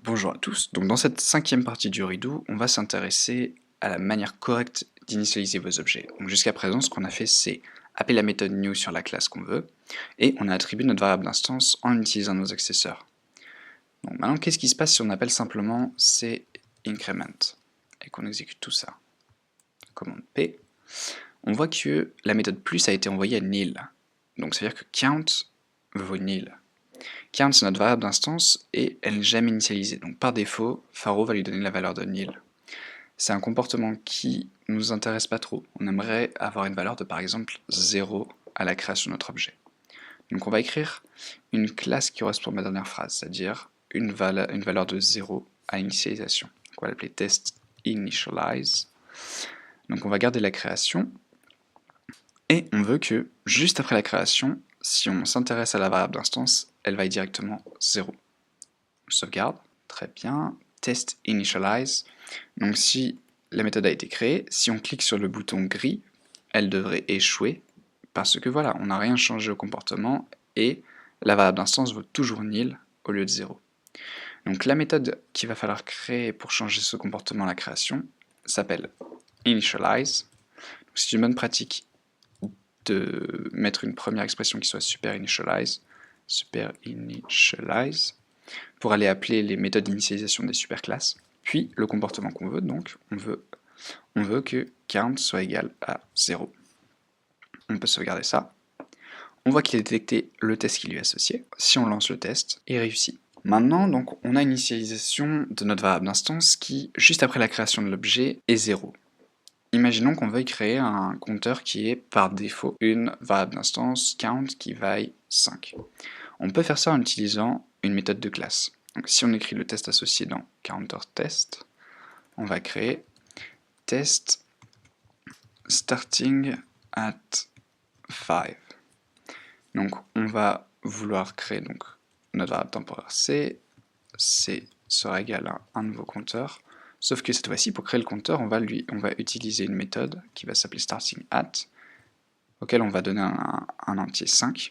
Bonjour à tous, donc dans cette cinquième partie du Redo, on va s'intéresser à la manière correcte d'initialiser vos objets. Donc jusqu'à présent, ce qu'on a fait, c'est appeler la méthode new sur la classe qu'on veut, et on a attribué notre variable d'instance en utilisant nos accessoires. Donc maintenant, qu'est-ce qui se passe si on appelle simplement increment et qu'on exécute tout ça? Commande P, on voit que la méthode plus a été envoyée à nil. Donc ça veut dire que count vaut nil. Count, c'est notre variable d'instance et elle n'est jamais initialisée. Donc par défaut, Faro va lui donner la valeur de nil. C'est un comportement qui ne nous intéresse pas trop. On aimerait avoir une valeur de par exemple 0 à la création de notre objet. Donc on va écrire une classe qui correspond à ma dernière phrase, c'est-à-dire une valeur de 0 à l'initialisation. On va l'appeler test_initialize. Donc on va garder la création et on veut que juste après la création, si on s'intéresse à la variable d'instance, elle vaille directement 0. On sauvegarde, très bien, test initialize. Donc si la méthode a été créée, si on clique sur le bouton gris, elle devrait échouer, parce que voilà, on n'a rien changé au comportement, et la variable d'instance vaut toujours nil au lieu de 0. Donc la méthode qu'il va falloir créer pour changer ce comportement à la création s'appelle initialize. C'est une bonne pratique de mettre une première expression qui soit super initialize, pour aller appeler les méthodes d'initialisation des superclasses, puis le comportement qu'on veut, donc on veut que count soit égal à 0. On peut sauvegarder ça. On voit qu'il a détecté le test qui lui est associé. Si on lance le test, il réussit. Maintenant, donc, on a une initialisation de notre variable d'instance qui, juste après la création de l'objet, est 0. Imaginons qu'on veuille créer un compteur qui est par défaut une variable d'instance count qui vaille 5. On peut faire ça en utilisant une méthode de classe. Donc si on écrit le test associé dans counterTest, on va créer test starting at 5. Donc on va vouloir créer donc notre variable temporaire c sera égal à un nouveau compteur, sauf que cette fois-ci, pour créer le compteur, on va utiliser une méthode qui va s'appeler starting at, auquel on va donner un entier 5.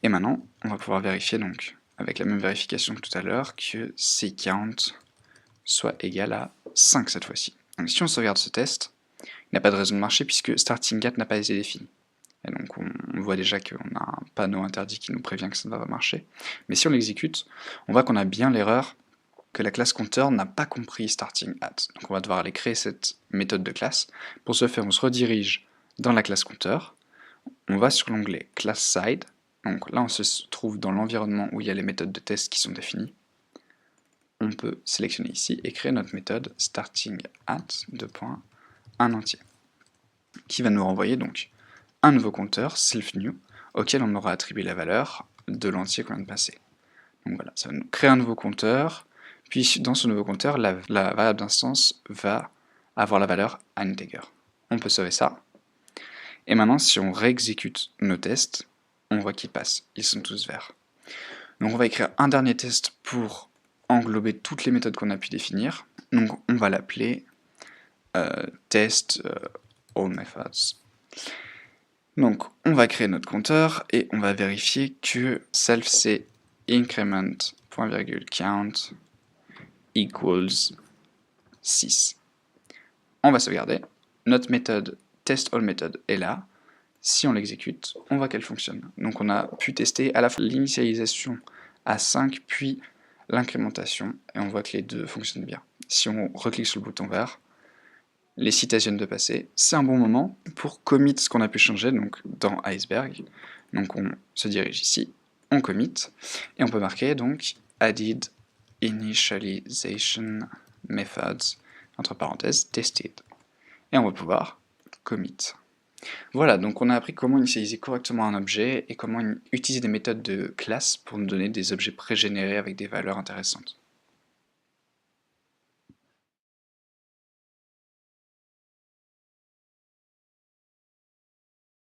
Et maintenant, on va pouvoir vérifier donc, avec la même vérification que tout à l'heure, que ccount soit égal à 5 cette fois-ci. Donc si on sauvegarde ce test, il n'a pas de raison de marcher puisque starting@, n'a pas été défini. Et donc on voit déjà qu'on a un panneau interdit qui nous prévient que ça ne va pas marcher. Mais si on l'exécute, on voit qu'on a bien l'erreur que la classe compteur n'a pas compris starting@. Donc on va devoir aller créer cette méthode de classe. Pour ce faire, on se redirige dans la classe compteur, on va sur l'onglet class side. Donc là, on se trouve dans l'environnement où il y a les méthodes de test qui sont définies. On peut sélectionner ici et créer notre méthode starting@, un entier, qui va nous renvoyer donc un nouveau compteur, self_new, auquel on aura attribué la valeur de l'entier qu'on vient de passer. Donc voilà, ça va nous créer un nouveau compteur, puis dans ce nouveau compteur, la variable d'instance va avoir la valeur integer. On peut sauver ça. Et maintenant, si on réexécute nos tests, on voit qu'ils passent, ils sont tous verts. Donc on va écrire un dernier test pour englober toutes les méthodes qu'on a pu définir. Donc on va l'appeler test all methods. Donc on va créer notre compteur et on va vérifier que self c'est increment.count equals 6. On va sauvegarder. Notre méthode testAllMethod est là. Si on l'exécute, on voit qu'elle fonctionne. Donc on a pu tester à la fois l'initialisation à 5 puis l'incrémentation et on voit que les deux fonctionnent bien. Si on reclique sur le bouton vert, les citations viennent de passer. C'est un bon moment pour commit ce qu'on a pu changer donc dans Iceberg. Donc on se dirige ici, on commit et on peut marquer donc added initialization methods entre parenthèses tested. Et on va pouvoir commit. Voilà, donc on a appris comment initialiser correctement un objet et comment utiliser des méthodes de classe pour nous donner des objets pré-générés avec des valeurs intéressantes.